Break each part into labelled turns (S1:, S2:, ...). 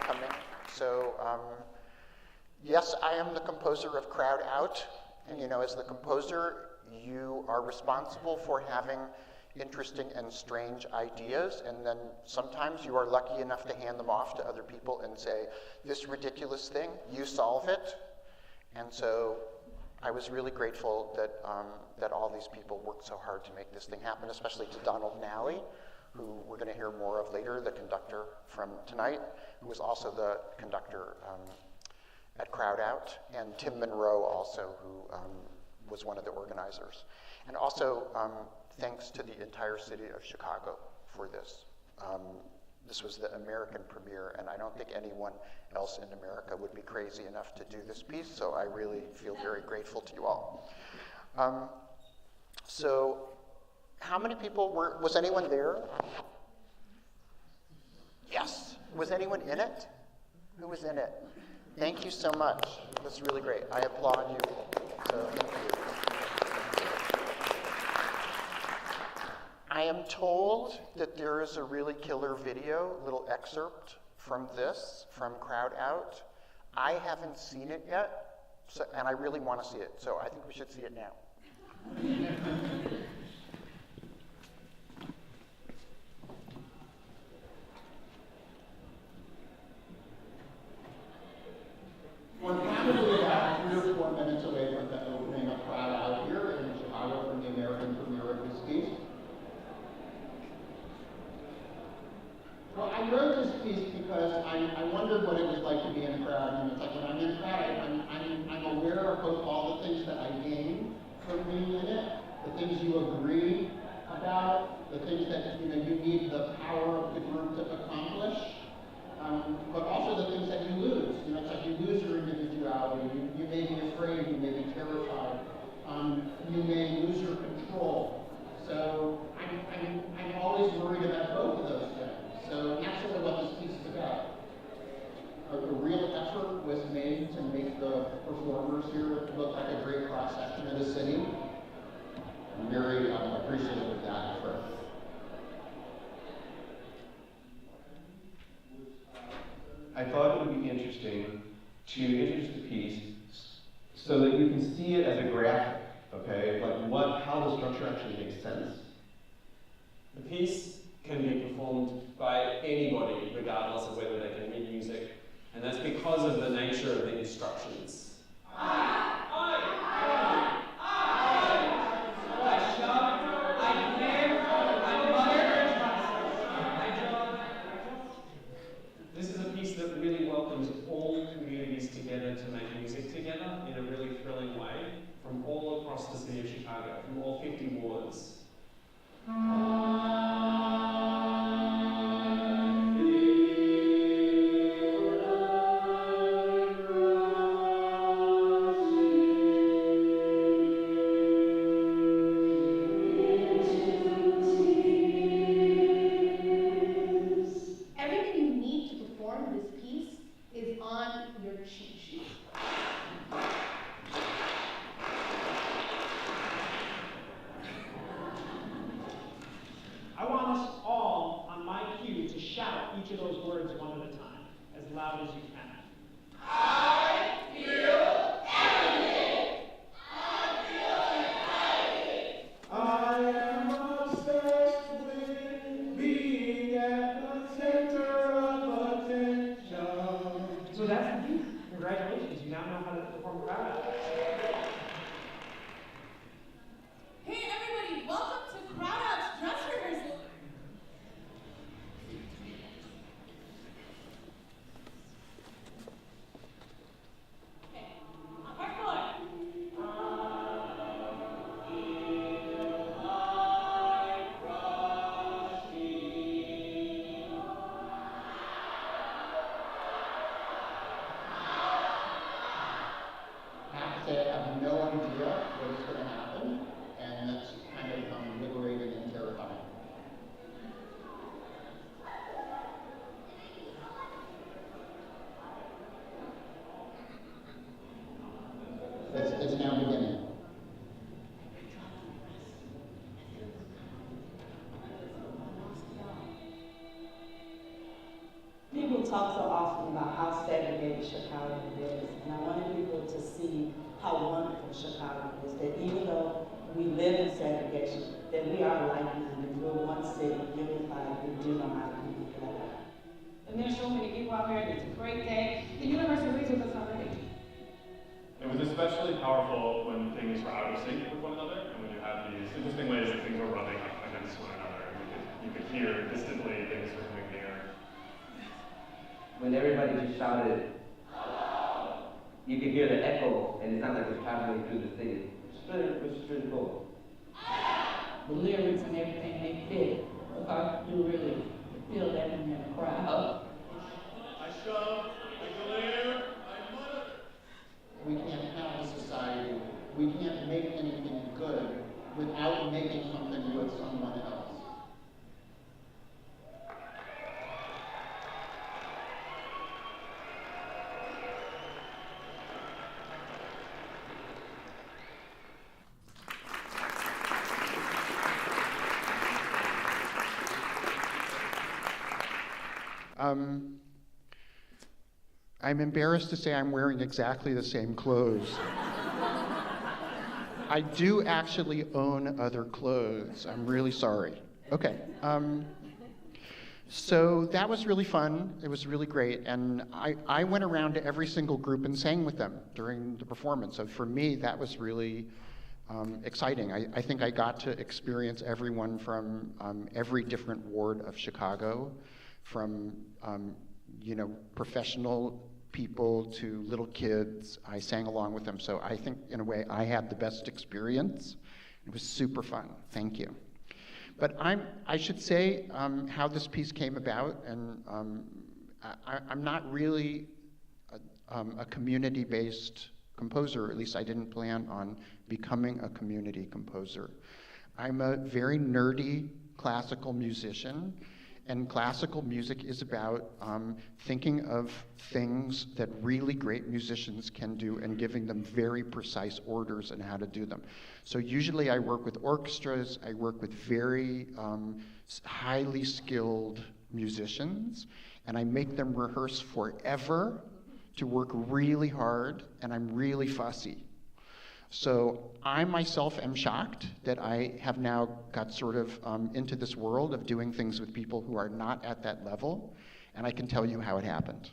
S1: coming. So, yes, I am the composer of Crowd Out. And as the composer, you are responsible for having interesting and strange ideas, and then sometimes you are lucky enough to hand them off to other people and say, this ridiculous thing, you solve it. And so I was really grateful that, that all these people worked so hard to make this thing happen, especially to Donald Nally, who we're going to hear more of later, the conductor from tonight, who was also the conductor at Crowd Out, and Tim Monroe also, who was one of the organizers. And also, thanks to the entire city of Chicago for this. This was the American premiere, and I don't think anyone else in America would be crazy enough to do this piece, so I really feel very grateful to you all. So, how many people was anyone there? Yes. Was anyone in it? Who was in it? Thank you so much. That's really great. I applaud you. So, thank you. I am told that there is a really killer video, little excerpt from this, from Crowd Out. I haven't seen it yet, and I really want to see it, so I think we should see it now.
S2: We're probably about 3 or 4 minutes away from the opening of Crowd Out here in Chicago from the American premiere of this piece. Well, I wrote this piece because I wondered what it was like to be in a crowd. And it's like when I'm in a crowd, I'm aware of both all the things that I gain from being in it, the things you agree about, the things that you need the power of the group to accomplish, but also the things that you lose. It's like you lose your individuality. You may be afraid, you may be terrified, you may lose your control. So I'm always worried about both of those things. So that's sort of what this piece is about. A real effort was made to make the performers here look like a great cross-section of the city. I'm very appreciative of that effort.
S3: I thought it would be interesting to introduce the piece so that you can see it as a graphic, okay? Like how the structure actually makes sense.
S4: The piece can be performed by anybody, regardless of whether they can read music, and that's because of the nature of the instructions. This is a piece that really welcomes all communities together to make music together in a really thrilling way from all across the city of Chicago, from all 50 wards.
S5: People talk so often about how segregated Chicago is, and I wanted people to see how wonderful Chicago is, that even though we live in segregation, that we are like-minded, we're one city, unified, we do know how to come together.
S6: And there's so many people out here, and it's a great day. The universe agrees with us already.
S7: It was especially powerful when things were out of sync with one another, and when you had these interesting ways that things were rubbing up against one another. You could hear distantly things were coming near.
S8: When everybody just shouted, you could hear the echo, and it sounded like it was traveling through the city. It was pretty cool.
S6: The lyrics and everything, they fit. Because you really feel that in the crowd.
S7: I shove, I glare, I mutter.
S2: We can't have a society, we can't make anything good without making something with someone else.
S1: I'm embarrassed to say I'm wearing exactly the same clothes. I do actually own other clothes. I'm really sorry. Okay. So that was really fun. It was really great. And I went around to every single group and sang with them during the performance. So for me, that was really exciting. I think I got to experience everyone from every different ward of Chicago, from professional people to little kids. I sang along with them, so I think in a way I had the best experience. It was super fun. Thank you. But I should say how this piece came about, and I'm not really a community-based composer, or at least I didn't plan on becoming a community composer. I'm a very nerdy classical musician, and classical music is about thinking of things that really great musicians can do and giving them very precise orders on how to do them. So usually I work with orchestras, I work with very highly skilled musicians, and I make them rehearse forever to work really hard, and I'm really fussy. So I myself am shocked that I have now got sort of into this world of doing things with people who are not at that level, and I can tell you how it happened.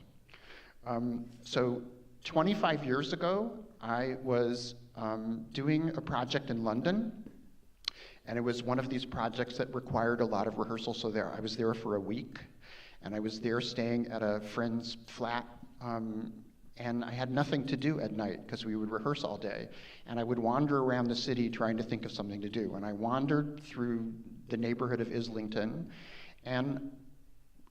S1: So 25 years ago, I was doing a project in London, and it was one of these projects that required a lot of rehearsal. So I was there for a week, and I was there staying at a friend's flat, and I had nothing to do at night because we would rehearse all day. And I would wander around the city trying to think of something to do. And I wandered through the neighborhood of Islington, and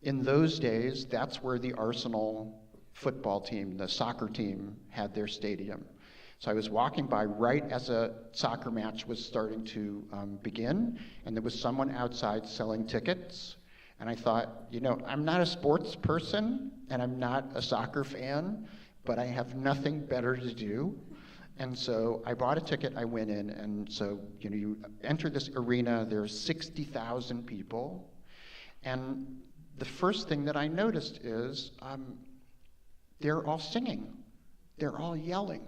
S1: in those days, that's where the Arsenal football team, the soccer team, had their stadium. So I was walking by right as a soccer match was starting to begin, and there was someone outside selling tickets. And I thought, I'm not a sports person, and I'm not a soccer fan, but I have nothing better to do. And so I bought a ticket, I went in, and so you enter this arena, there's 60,000 people, and the first thing that I noticed is they're all singing, they're all yelling,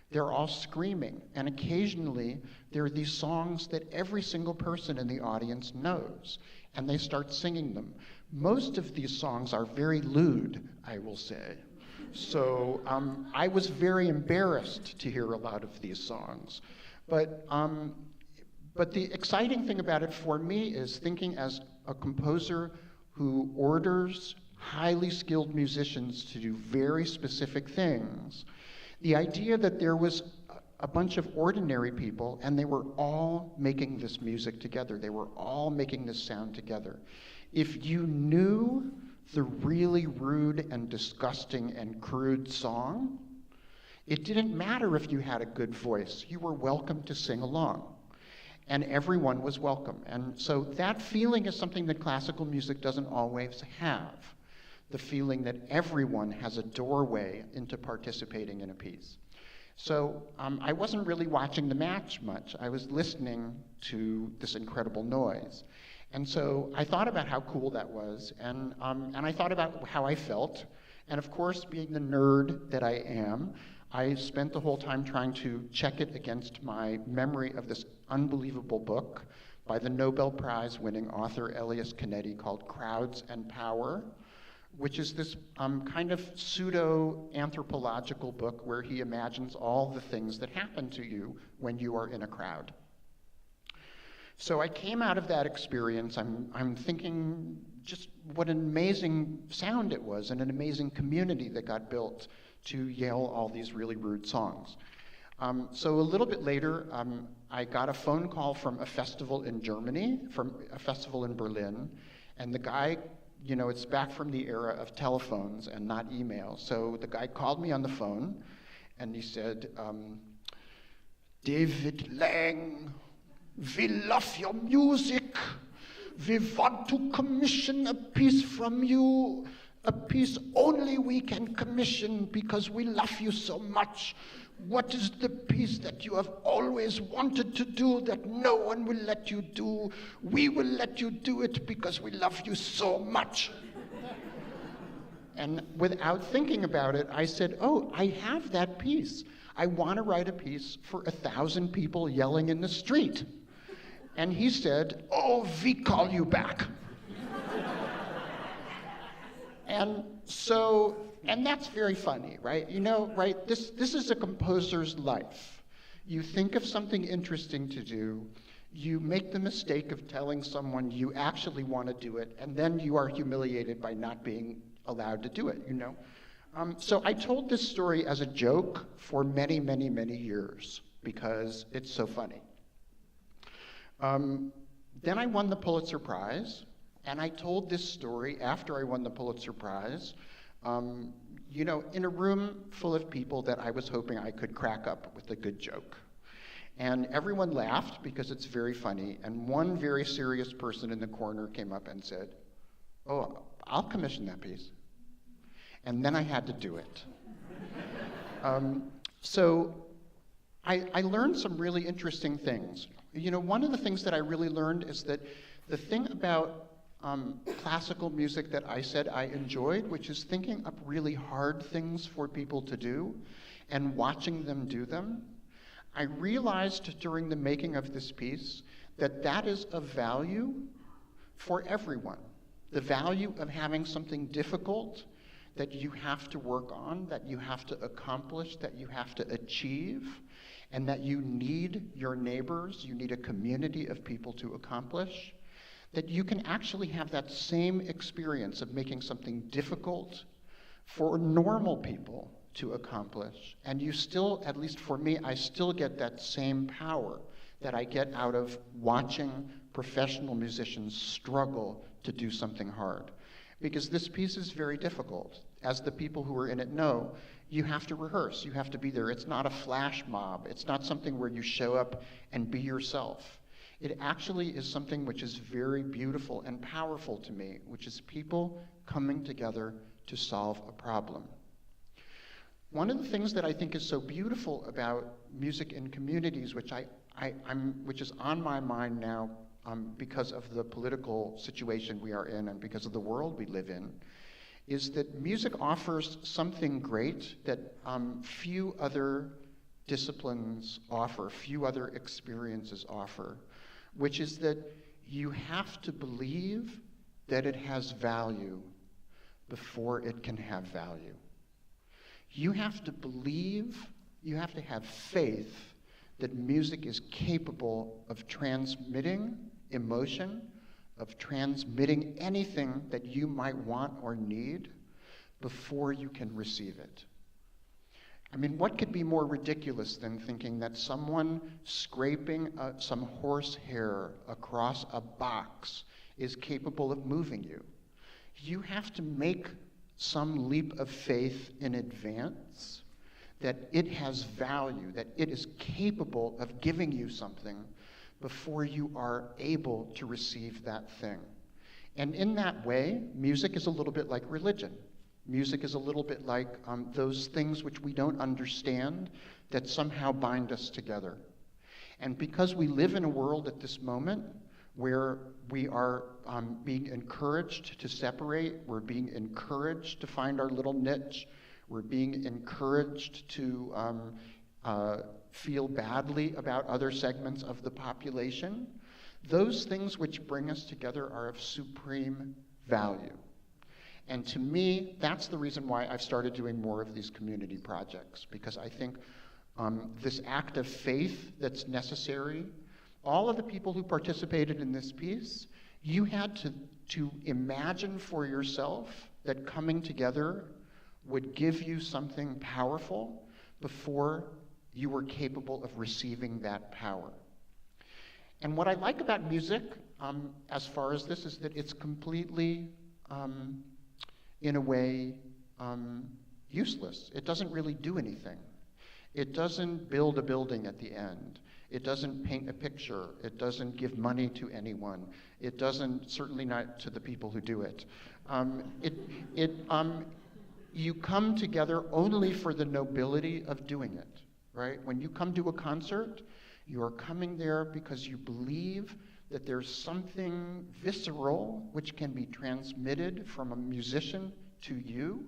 S1: they're all screaming, and occasionally there are these songs that every single person in the audience knows, and they start singing them. Most of these songs are very lewd, I will say. So I was very embarrassed to hear a lot of these songs. But the exciting thing about it for me is thinking as a composer who orders highly skilled musicians to do very specific things, the idea that there was a bunch of ordinary people and they were all making this music together. They were all making this sound together. If you knew the really rude and disgusting and crude song, it didn't matter if you had a good voice. You were welcome to sing along. And everyone was welcome. And so that feeling is something that classical music doesn't always have. The feeling that everyone has a doorway into participating in a piece. So I wasn't really watching the match much. I was listening to this incredible noise. And so I thought about how cool that was, and I thought about how I felt. And of course, being the nerd that I am, I spent the whole time trying to check it against my memory of this unbelievable book by the Nobel Prize-winning author Elias Canetti called Crowds and Power, which is this kind of pseudo-anthropological book where he imagines all the things that happen to you when you are in a crowd. So I came out of that experience, I'm thinking just what an amazing sound it was and an amazing community that got built to yell all these really rude songs. So a little bit later, I got a phone call from a festival in Germany, from a festival in Berlin, and the guy, you know, it's back from the era of telephones and not email, so the guy called me on the phone, and he said, David Lang, we love your music. We want to commission a piece from you, a piece only we can commission because we love you so much. What is the piece that you have always wanted to do that no one will let you do? We will let you do it because we love you so much. And without thinking about it, I said, oh, I have that piece. I want to write a piece for 1,000 people yelling in the street. And he said, oh, we call you back. And that's very funny, right? You know, right, this is a composer's life. You think of something interesting to do, you make the mistake of telling someone you actually want to do it, and then you are humiliated by not being allowed to do it, you know? So I told this story as a joke for many, many, many years because it's so funny. Then I won the Pulitzer Prize, and I told this story after I won the Pulitzer Prize, you know, in a room full of people that I was hoping I could crack up with a good joke. And everyone laughed because it's very funny, and one very serious person in the corner came up and said, oh, I'll commission that piece. And then I had to do it. So I learned some really interesting things. You know, one of the things that I really learned is that the thing about classical music that I said I enjoyed, which is thinking up really hard things for people to do and watching them do them, I realized during the making of this piece that that is of value for everyone. The value of having something difficult that you have to work on, that you have to accomplish, that you have to achieve, and that you need your neighbors, you need a community of people to accomplish, that you can actually have that same experience of making something difficult for normal people to accomplish. And you still, at least for me, I still get that same power that I get out of watching professional musicians struggle to do something hard. Because this piece is very difficult. As the people who are in it know, you have to rehearse, you have to be there. It's not a flash mob. It's not something where you show up and be yourself. It actually is something which is very beautiful and powerful to me, which is people coming together to solve a problem. One of the things that I think is so beautiful about music in communities, which is on my mind now because of the political situation we are in and because of the world we live in, is that music offers something great that few other disciplines offer, few other experiences offer, which is that you have to believe that it has value before it can have value. You have to believe, you have to have faith that music is capable of transmitting emotion, of transmitting anything that you might want or need before you can receive it. I mean, what could be more ridiculous than thinking that someone scraping some horsehair across a box is capable of moving you? You have to make some leap of faith in advance that it has value, that it is capable of giving you something before you are able to receive that thing. And in that way, music is a little bit like religion. Music is a little bit like those things which we don't understand that somehow bind us together. And because we live in a world at this moment where we are being encouraged to separate, we're being encouraged to find our little niche, we're being encouraged to feel badly about other segments of the population. Those things which bring us together are of supreme value. And to me, that's the reason why I've started doing more of these community projects, because I think this act of faith that's necessary, all of the people who participated in this piece, you had to imagine for yourself that coming together would give you something powerful before you were capable of receiving that power. And what I like about music, as far as this, is that it's completely, in a way, useless. It doesn't really do anything. It doesn't build a building at the end. It doesn't paint a picture. It doesn't give money to anyone. It doesn't, certainly not to the people who do it. You come together only for the nobility of doing it, right? When you come to a concert, you are coming there because you believe that there's something visceral which can be transmitted from a musician to you,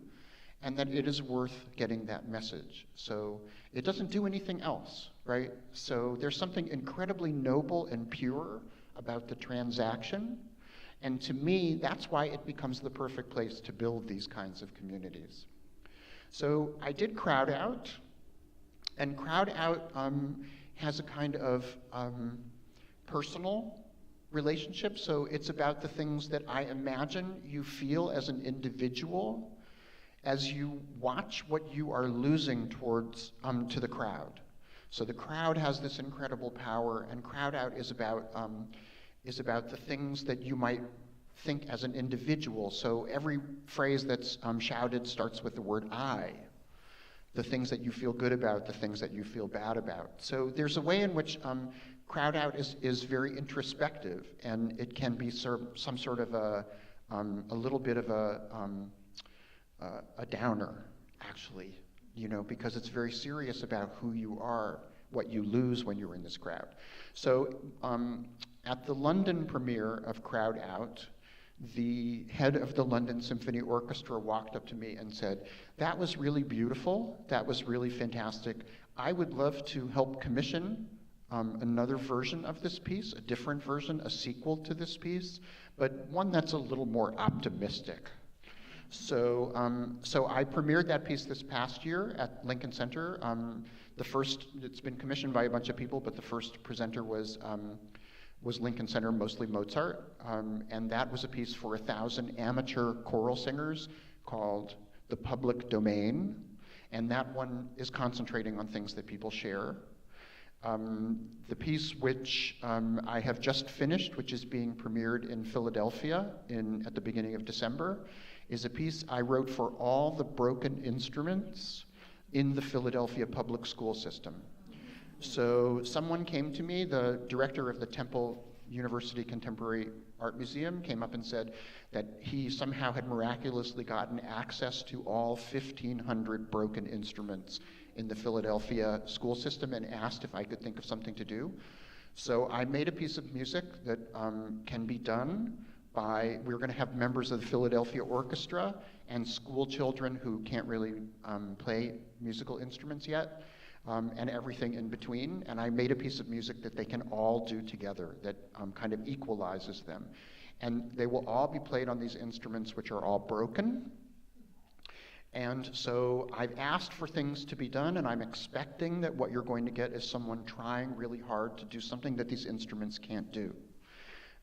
S1: and that it is worth getting that message. So it doesn't do anything else, right? So there's something incredibly noble and pure about the transaction, and to me, that's why it becomes the perfect place to build these kinds of communities. So I did Crowd Out, and Crowd Out has a kind of personal relationship. So it's about the things that I imagine you feel as an individual as you watch what you are losing towards to the crowd. So the crowd has this incredible power, and Crowd Out is about the things that you might think as an individual. So every phrase that's shouted starts with the word I. The things that you feel good about, the things that you feel bad about. So there's a way in which Crowd Out is very introspective, and it can be some sort of a little bit of a downer, actually, because it's very serious about who you are, what you lose when you're in this crowd. So at the London premiere of Crowd Out, the head of the London Symphony Orchestra walked up to me and said, "That was really beautiful, that was really fantastic. I would love to help commission another version of this piece, a different version, a sequel to this piece, but one that's a little more optimistic." So I premiered that piece this past year at Lincoln Center. It's been commissioned by a bunch of people, but the first presenter was Lincoln Center, mostly Mozart, and that was a piece for 1,000 amateur choral singers called The Public Domain, and that one is concentrating on things that people share. The piece which I have just finished, which is being premiered in Philadelphia at the beginning of December, is a piece I wrote for all the broken instruments in the Philadelphia public school system. So someone came to me, the director of the Temple University Contemporary Art Museum came up and said that he somehow had miraculously gotten access to all 1,500 broken instruments in the Philadelphia school system and asked if I could think of something to do. So I made a piece of music that can be done we're going to have members of the Philadelphia Orchestra and school children who can't really play musical instruments yet, and everything in between. And I made a piece of music that they can all do together that kind of equalizes them. And they will all be played on these instruments which are all broken. And so I've asked for things to be done, and I'm expecting that what you're going to get is someone trying really hard to do something that these instruments can't do.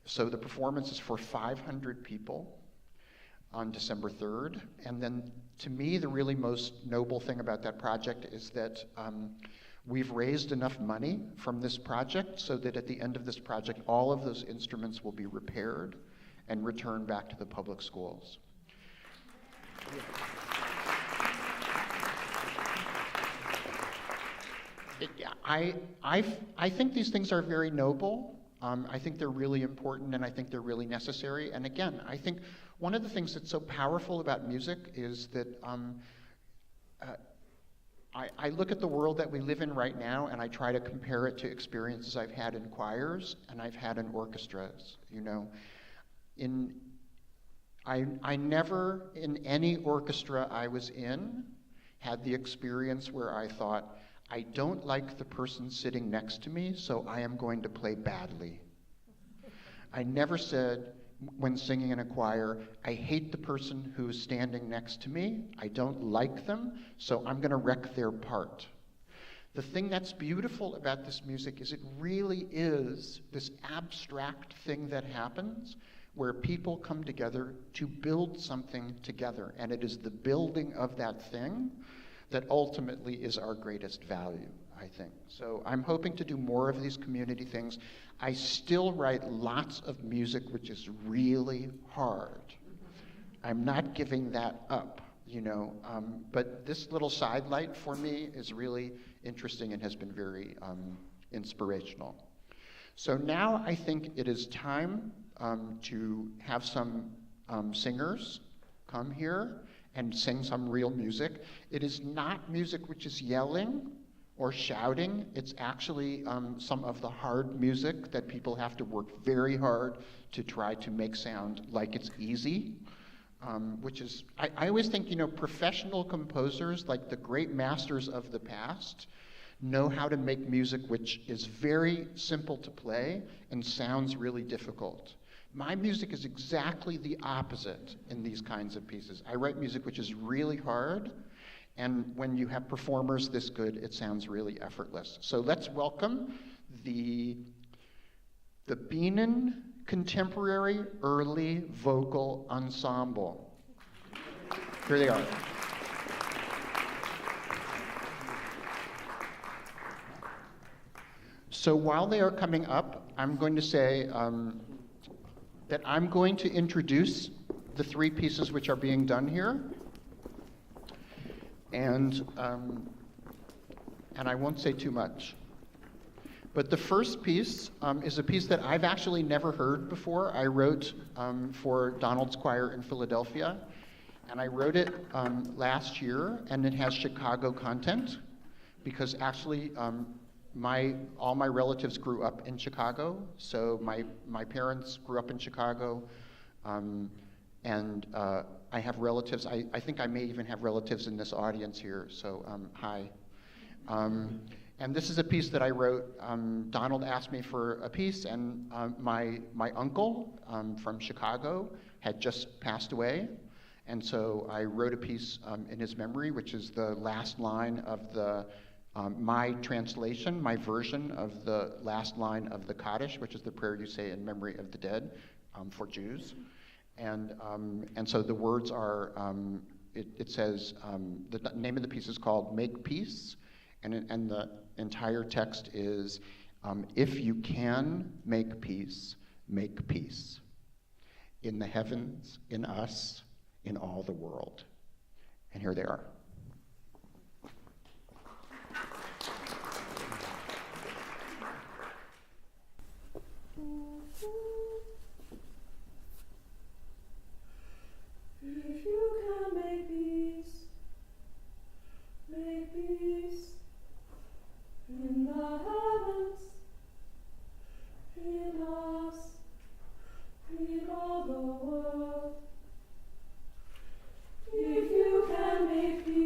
S1: So the performance is for 500 people on December 3rd. And then to me, the really most noble thing about that project is that we've raised enough money from this project so that at the end of this project, all of those instruments will be repaired and returned back to the public schools. I think these things are very noble. I think they're really important, and I think they're really necessary. And again, I think one of the things that's so powerful about music is that I look at the world that we live in right now, and I try to compare it to experiences I've had in choirs and I've had in orchestras. You know, I never, in any orchestra I was in, had the experience where I thought, I don't like the person sitting next to me, so I am going to play badly. I never said, when singing in a choir, I hate the person who's standing next to me, I don't like them, so I'm going to wreck their part. The thing that's beautiful about this music is it really is this abstract thing that happens where people come together to build something together, and it is the building of that thing that ultimately is our greatest value, I think. So I'm hoping to do more of these community things. I still write lots of music which is really hard. I'm not giving that up, you know, but this little sidelight for me is really interesting and has been very inspirational. So now I think it is time to have some singers come here and sing some real music. It is not music which is yelling or shouting. It's actually some of the hard music that people have to work very hard to try to make sound like it's easy, which is, I always think, you know, professional composers, like the great masters of the past, know how to make music which is very simple to play and sounds really difficult. My music is exactly the opposite in these kinds of pieces. I write music which is really hard, and when you have performers this good, it sounds really effortless. So let's welcome the Bienen Contemporary Early Vocal Ensemble. Here they are. So while they are coming up, I'm going to say that I'm going to introduce the three pieces which are being done here. And I won't say too much. But the first piece is a piece that I've actually never heard before. I wrote for Donald's Choir in Philadelphia, and I wrote it last year, and it has Chicago content, because actually all my relatives grew up in Chicago. So my parents grew up in Chicago, and I have relatives. I think I may even have relatives in this audience here, so hi. And this is a piece that I wrote. Donald asked me for a piece, and my uncle from Chicago had just passed away, and so I wrote a piece in his memory, which is the last line of the my translation, my version of the last line of the Kaddish, which is the prayer you say in memory of the dead for Jews. And so the words are, it says, the name of the piece is called Make Peace, and the entire text is, if you can make peace, make peace. In the heavens, in us, in all the world. And here they are.
S9: If you can make peace in the heavens, in us, in all the world. If you can make peace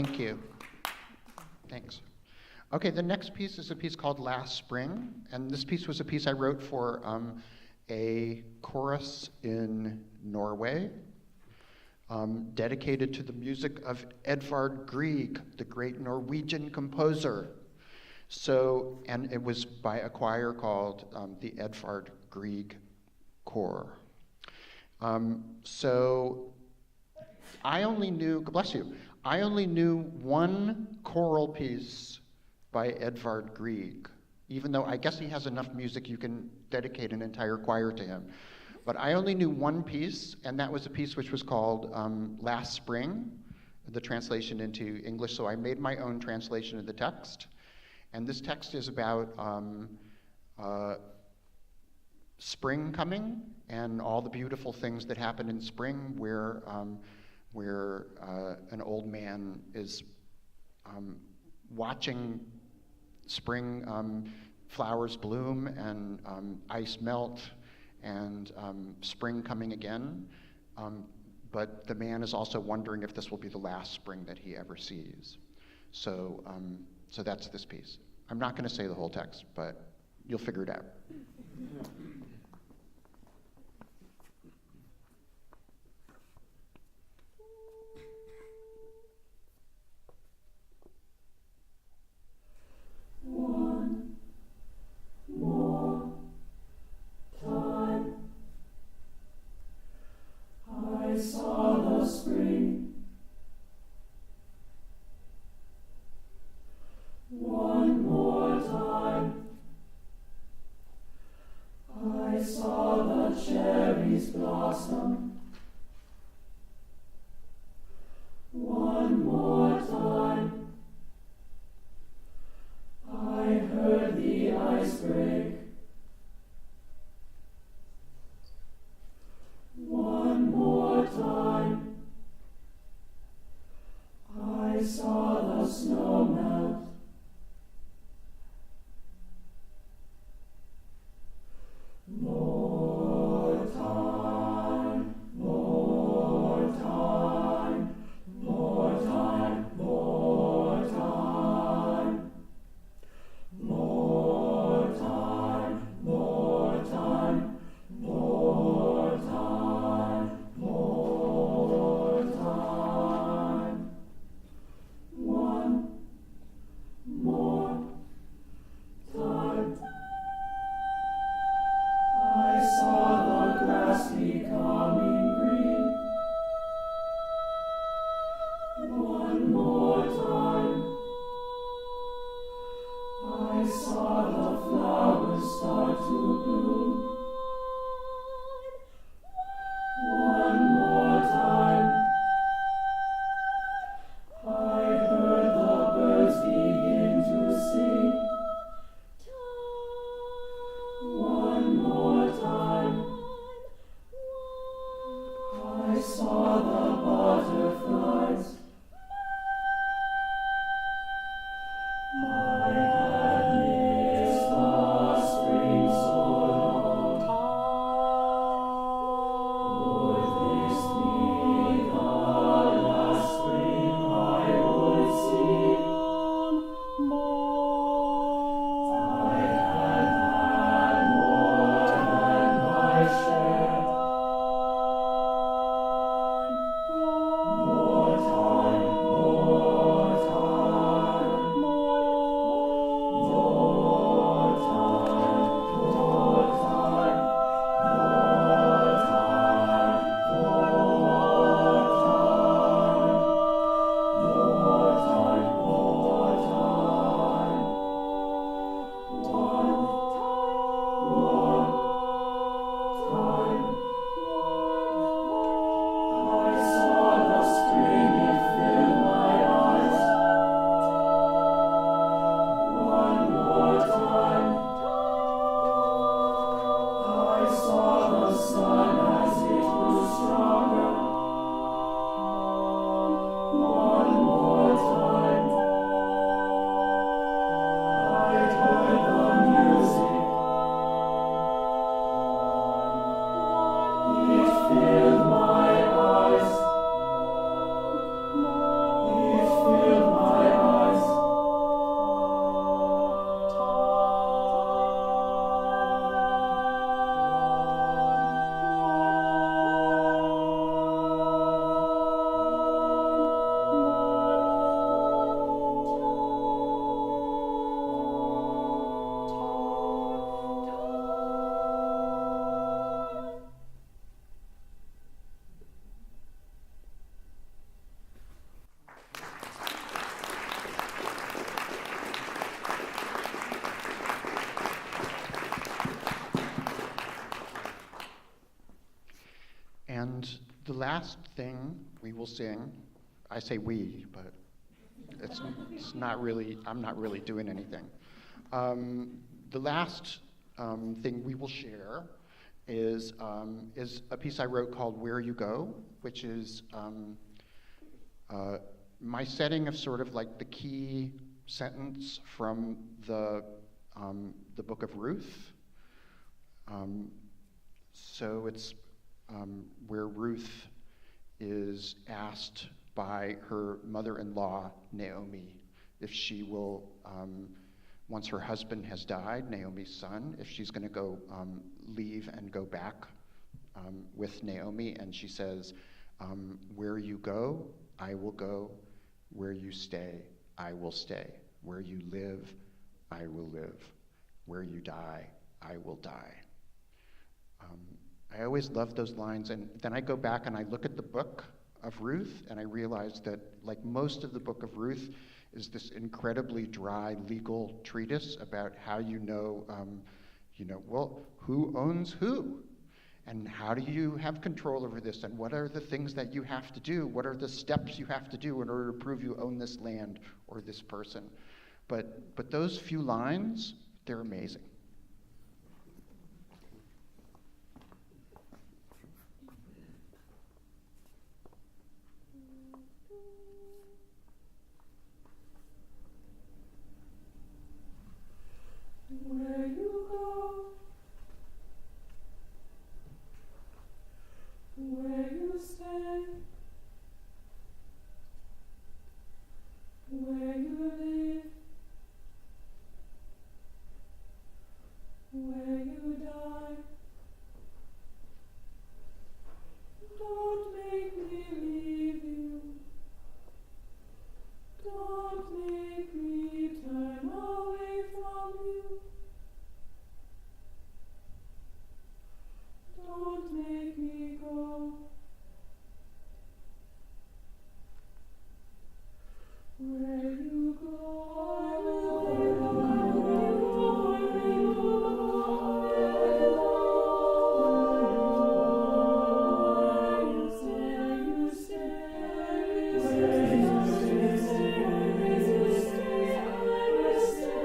S1: Thank you. Thanks. Okay, the next piece is a piece called Last Spring, and this piece was a piece I wrote for a chorus in Norway, dedicated to the music of Edvard Grieg, the great Norwegian composer. So, and it was by a choir called the Edvard Grieg Choir. So I only knew, God bless you, I only knew one choral piece by Edvard Grieg, even though I guess he has enough music you can dedicate an entire choir to him. But I only knew one piece, and that was a piece which was called Last Spring, the translation into English, so I made my own translation of the text. And this text is about spring coming and all the beautiful things that happen in spring, where an old man is watching spring flowers bloom and ice melt and spring coming again. But the man is also wondering if this will be the last spring that he ever sees. So, so that's this piece. I'm not going to say the whole text, but you'll figure it out.
S9: One more time, I saw the spring. One more time, I saw the cherries blossom. One more time, I heard the ice break. One more time, I saw the snow melt. More time, more time, more time, more time. More time, more time, more time, more time. One
S1: last thing we will sing, I say we, but it's not really, I'm not really doing anything. The last thing we will share is a piece I wrote called Where You Go, which is my setting of sort of like the key sentence from the book of Ruth. So it's where Ruth is asked by her mother-in-law, Naomi, if she will, once her husband has died, Naomi's son, if she's going to go leave and go back with Naomi. And she says, where you go, I will go. Where you stay, I will stay. Where you live, I will live. Where you die, I will die. I always love those lines, and then I go back and I look at the book of Ruth, and I realize that, like most of the book of Ruth, is this incredibly dry legal treatise about how well, who owns who? And how do you have control over this? And what are the things that you have to do? What are the steps you have to do in order to prove you own this land or this person? But those few lines, they're amazing.
S9: Where you go, where you stay, where you live, where you die. Don't make me leave you. Don't make me turn away from you. Don't make me go. Where you go, I will go. Where you go, where you stay, where you stay, where you stay, where you stay.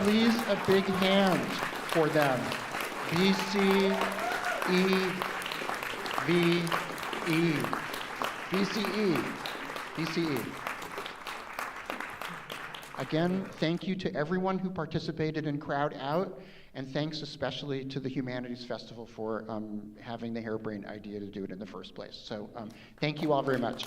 S1: Please, a big hand for them. BCE, VE, BCE, BCE. Again, thank you to everyone who participated in Crowd Out, and thanks especially to the Humanities Festival for having the harebrained idea to do it in the first place. So thank you all very much.